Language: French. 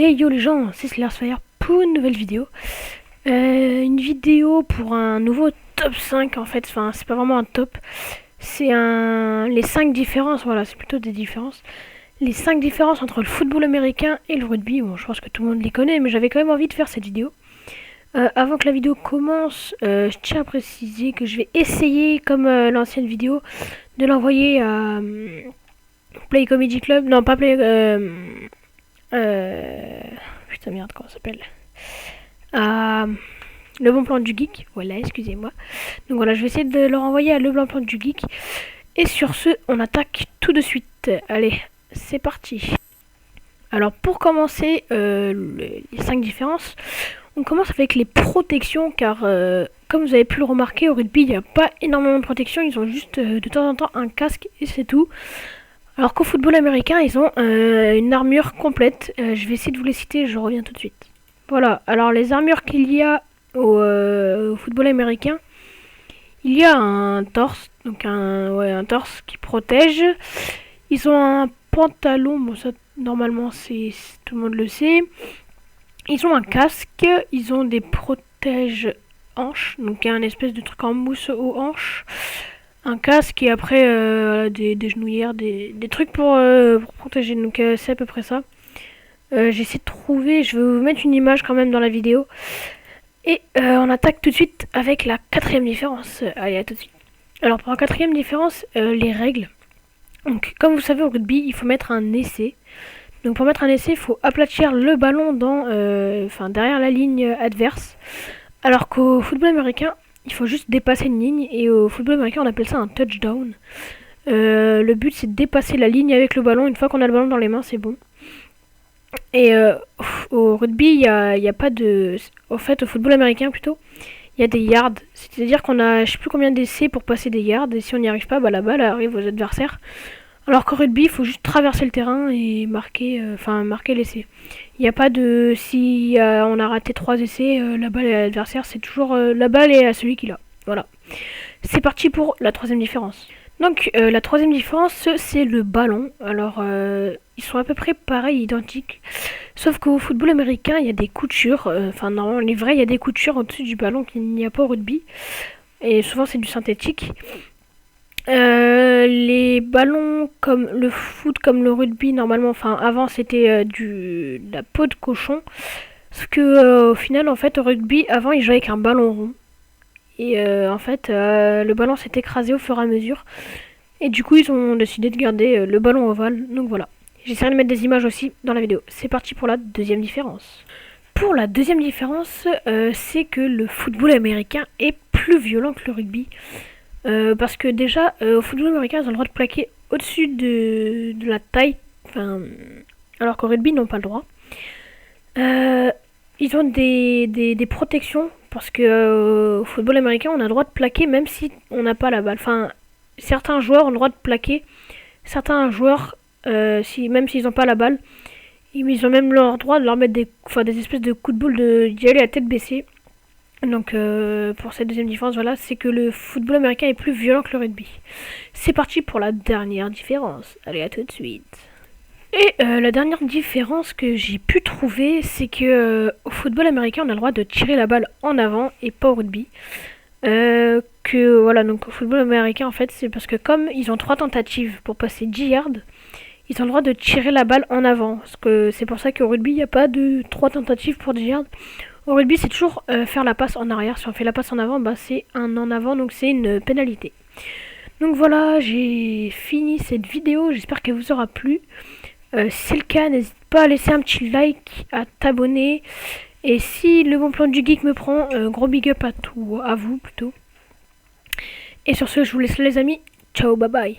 Hey yo les gens, c'est Slayersfire pour une nouvelle vidéo. Une vidéo pour un nouveau top 5 en fait, enfin c'est pas vraiment un top. C'est les 5 différences, voilà, c'est plutôt des différences. Les 5 différences entre le football américain et le rugby. Bon, je pense que tout le monde les connaît, mais j'avais quand même envie de faire cette vidéo. Avant que la vidéo commence, je tiens à préciser que je vais essayer, comme l'ancienne vidéo, de l'envoyer à Play Comedy Club. Non, pas Play... putain merde, comment ça s'appelle, Le Bon Plan du Geek, voilà, excusez-moi. Donc voilà, je vais essayer de le renvoyer à Le Bon Plan du Geek. Et sur ce, on attaque tout de suite. Allez, c'est parti. Alors pour commencer, les 5 différences, on commence avec les protections, car comme vous avez pu le remarquer, au rugby, il n'y a pas énormément de protection, ils ont juste de temps en temps un casque et c'est tout. Alors qu'au football américain, ils ont une armure complète. Je vais essayer de vous les citer, je reviens tout de suite. Voilà, alors les armures qu'il y a au football américain, il y a un torse, donc un torse qui protège. Ils ont un pantalon, bon ça normalement tout le monde le sait. Ils ont un casque, ils ont des protèges hanches, donc il y a un espèce de truc en mousse aux hanches. Un casque et après des genouillères, des trucs pour protéger, donc c'est à peu près ça. J'essaie de trouver, je vais vous mettre une image quand même dans la vidéo. Et on attaque tout de suite avec la 4ème différence. Allez, à tout de suite. Alors pour la 4ème différence, les règles. Donc comme vous savez au rugby, il faut mettre un essai. Donc pour mettre un essai, il faut aplatir le ballon derrière la ligne adverse. Alors qu'au football américain, il faut juste dépasser une ligne, et au football américain on appelle ça un touchdown. Le but c'est de dépasser la ligne avec le ballon. Une fois qu'on a le ballon dans les mains, c'est bon. Et au rugby, il y a pas de... Au fait, au football américain plutôt, il y a des yards. C'est-à-dire qu'on a je sais plus combien d'essais pour passer des yards, et si on n'y arrive pas, bah la balle arrive aux adversaires. Alors qu'au rugby, il faut juste traverser le terrain et marquer l'essai. Il n'y a pas de... Si on a raté 3 essais, la balle est à l'adversaire, c'est toujours... la balle est à celui qui l'a. Voilà. C'est parti pour la 3ème différence. Donc la 3ème différence, c'est le ballon. Alors ils sont à peu près pareils, identiques. Sauf qu'au football américain, il y a des coutures. Normalement, les vrais, il y a des coutures au-dessus du ballon qu'il n'y a pas au rugby. Et souvent, c'est du synthétique. Les ballons comme le foot, comme le rugby, normalement, avant c'était de la peau de cochon. Sauf que au final, en fait, au rugby, avant, ils jouaient avec un ballon rond. Et le ballon s'est écrasé au fur et à mesure. Et du coup, ils ont décidé de garder le ballon ovale. Donc voilà. J'essaierai de mettre des images aussi dans la vidéo. C'est parti pour la 2ème différence. Pour la 2ème différence, c'est que le football américain est plus violent que le rugby. Parce que déjà, au football américain, ils ont le droit de plaquer au-dessus de la taille. Alors qu'au rugby, ils n'ont pas le droit. Ils ont des protections. Parce que au football américain, on a le droit de plaquer même si on n'a pas la balle. Certains joueurs ont le droit de plaquer. Certains joueurs, même s'ils n'ont pas la balle, ils ont même le droit de leur mettre des espèces de coups de boule, d'y aller à tête baissée. Donc pour cette 2ème différence, voilà, c'est que le football américain est plus violent que le rugby. C'est parti pour la dernière différence. Allez, à tout de suite. Et la dernière différence que j'ai pu trouver, c'est que au football américain, on a le droit de tirer la balle en avant et pas au rugby. Donc au football américain, en fait, c'est parce que comme ils ont 3 tentatives pour passer 10 yards, ils ont le droit de tirer la balle en avant. Parce que c'est pour ça qu'au rugby, il n'y a pas de 3 tentatives pour 10 yards. Au rugby, c'est toujours faire la passe en arrière. Si on fait la passe en avant, c'est un en avant, donc c'est une pénalité. Donc voilà, j'ai fini cette vidéo. J'espère qu'elle vous aura plu. Si c'est le cas, n'hésite pas à laisser un petit like, à t'abonner. Et si le bon plan du geek me prend, gros big up à vous plutôt. Et sur ce, je vous laisse les amis. Ciao, bye bye.